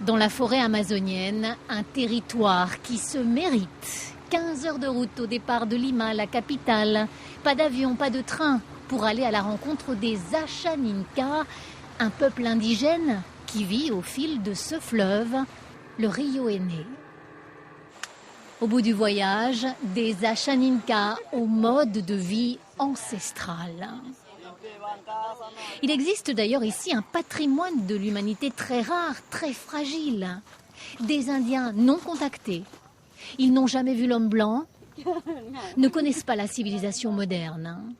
Dans la forêt amazonienne, un territoire qui se mérite. 15 heures de route au départ de Lima, la capitale. Pas d'avion, pas de train pour aller à la rencontre des Ashaninka, un peuple indigène qui vit au fil de ce fleuve, le Rio Ene. Au bout du voyage, des Ashaninka au mode de vie ancestral. Il existe d'ailleurs ici un patrimoine de l'humanité très rare, très fragile. Des Indiens non contactés. Ils n'ont jamais vu l'homme blanc, ne connaissent pas la civilisation moderne.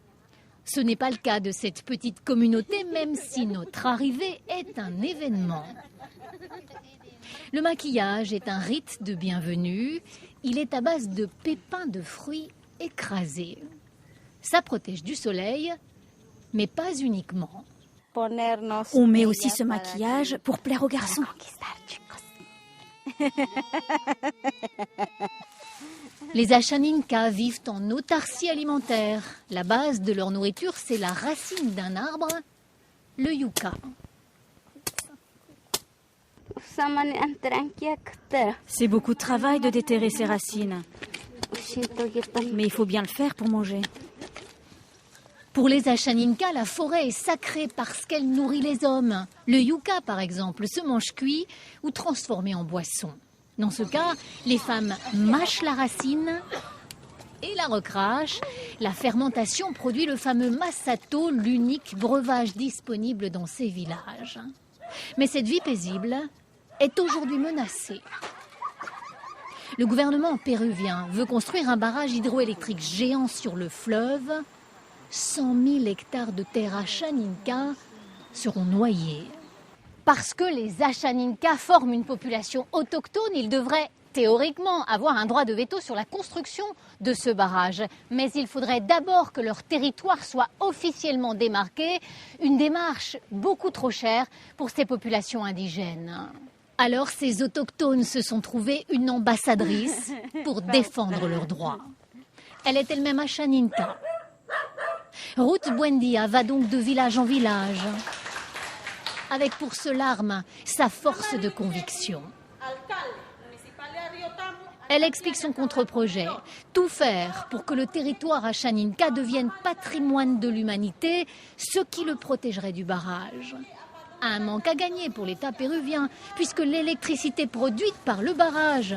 Ce n'est pas le cas de cette petite communauté, même si notre arrivée est un événement. Le maquillage est un rite de bienvenue. Il est à base de pépins de fruits écrasés. Ça protège du soleil, mais pas uniquement. On met aussi ce maquillage pour plaire aux garçons. Les Ashaninka vivent en autarcie alimentaire. La base de leur nourriture, c'est la racine d'un arbre, le yucca. C'est beaucoup de travail de déterrer ces racines. Mais il faut bien le faire pour manger. Pour les Ashaninka, la forêt est sacrée parce qu'elle nourrit les hommes. Le yucca, par exemple, se mange cuit ou transformé en boisson. Dans ce cas, les femmes mâchent la racine et la recrachent. La fermentation produit le fameux masato, l'unique breuvage disponible dans ces villages. Mais cette vie paisible est aujourd'hui menacée. Le gouvernement péruvien veut construire un barrage hydroélectrique géant sur le fleuve. 100 000 hectares de terre Ashaninka seront noyés. Parce que les Ashaninka forment une population autochtone, ils devraient théoriquement avoir un droit de veto sur la construction de ce barrage. Mais il faudrait d'abord que leur territoire soit officiellement démarqué, une démarche beaucoup trop chère pour ces populations indigènes. Alors ces autochtones se sont trouvés une ambassadrice pour défendre leurs droits. Elle est elle-même Ashaninka. Ruth Buendia va donc de village en village, avec pour seule arme sa force de conviction. Elle explique son contre-projet, tout faire pour que le territoire Ashaninka devienne patrimoine de l'humanité, ce qui le protégerait du barrage. Un manque à gagner pour l'État péruvien, puisque l'électricité produite par le barrage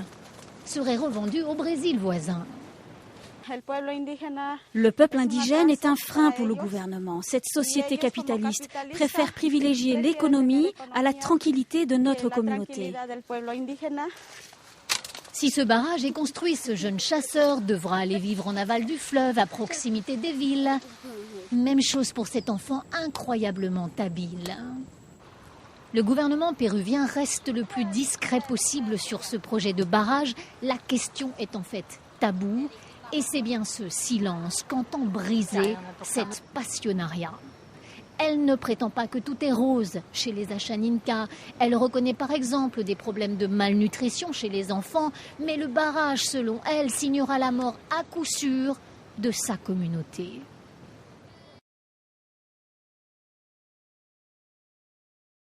serait revendue au Brésil voisin. Le peuple indigène est un frein pour le gouvernement. Cette société capitaliste préfère privilégier l'économie à la tranquillité de notre communauté. Si ce barrage est construit, ce jeune chasseur devra aller vivre en aval du fleuve, à proximité des villes. Même chose pour cet enfant incroyablement habile. Le gouvernement péruvien reste le plus discret possible sur ce projet de barrage. La question est en fait taboue. Et c'est bien ce silence qu'entend briser cette passionnariat. Elle ne prétend pas que tout est rose chez les Ashaninka. Elle reconnaît par exemple des problèmes de malnutrition chez les enfants, mais le barrage, selon elle, signera la mort à coup sûr de sa communauté.